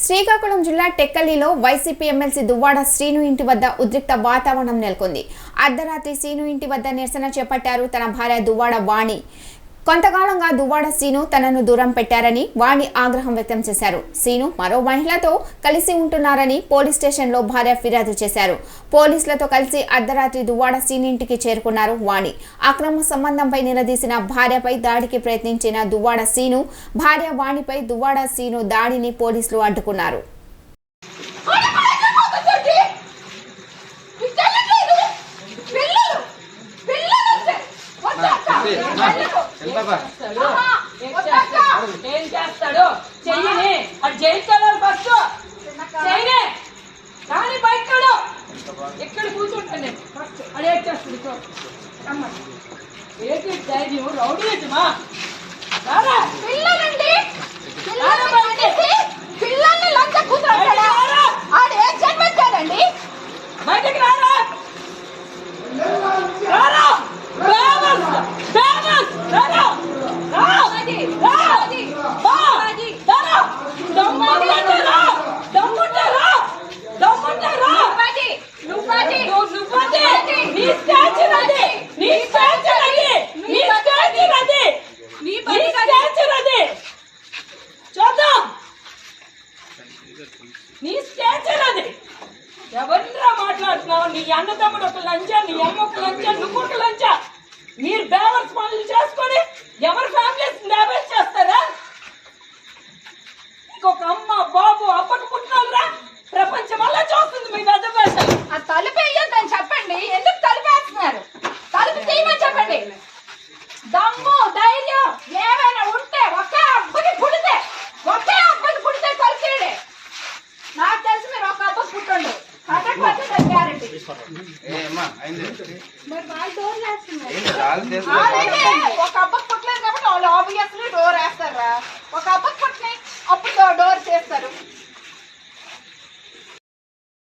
శ్రీకాకుళం జిల్లా టెక్కలిలో YCP MLC Duvvada Srinu ఇంటి వద్ద ఉద్రిక్త వాతావరణం నెలకొంది. అర్ధరాత్రి శ్రీను ఇంటి వద్ద నిరసన చేపట్టారు తన భార్య దువ్వాడ వాణి. కొంతకాలంగా దువ్వాడ శ్రీను తనను దూరం పెట్టారని వాణి ఆగ్రహం వ్యక్తం చేశారు. శ్రీను మరో మహిళతో కలిసి ఉంటున్నారని పోలీస్ స్టేషన్లో భార్య ఫిర్యాదు చేశారు. పోలీసులతో కలిసి అర్ధరాత్రి దువ్వాడ శ్రీను ఇంటికి చేరుకున్నారు వాణి. అక్రమ సంబంధంపై నిలదీసిన భార్యపై దాడికి ప్రయత్నించిన దువ్వాడ శ్రీను, భార్య వాణిపై దువ్వాడ శ్రీను దాడిని పోలీసులు అడ్డుకున్నారు. ఏం చేస్తాడు చెయ్యని అది జైలు ఫస్ట్ చేయనే కానీ బయటడు ఎక్కడ కూర్చుంటాను నేను ఫస్ట్ అది ఏం చేస్తాడు అమ్మ ఏంటి ధైర్యం రౌడీజమా పిల్లలండి పిల్లల్ని లంచ కూతురు ఆడు ఏం జన్మించాడండి బయటకు రారా రారా ఎవరిరా మాట్లాడుతున్నావు? నీ అన్నదమ్ముడు ఒక లంచా, నీ అమ్మ ఒక లంచా, నువ్వు ఒక లంచా. మీరు బేవర్స్ పనులు చేసుకొని ఎవరి ఫ్యామిలీస్ డ్యామేజ్ చేస్తారా? ఇంకొక అమ్మ బాబు అప్పటి పుట్టినరా ప్రపంచం వల్ల చూస్తుంది మీ పెద్ద వేషాలు. ఆ తలుపు వేయొద్దని చెప్పండి. ఎందుకు తలుపేస్తున్నారు? తలుపు తీయమని చెప్పండి. దమ్ము ధైర్యం ఏమైనా ఉంటే ఒకే అబ్బకి పుడితే తలుపు తీయడే. నాకు తెలిసి మీరు ఒక అబ్బకి పుట్టండి 100% గ్యారెంటీ. ఒక అబ్బకి పుట్టలేదు కాబట్టి వాళ్ళు ఆబ్వియస్లీ డోర్ వేస్తారా? ఒక అబ్బకి పుట్టినాయి అప్పుడు డోర్ చేస్తారు.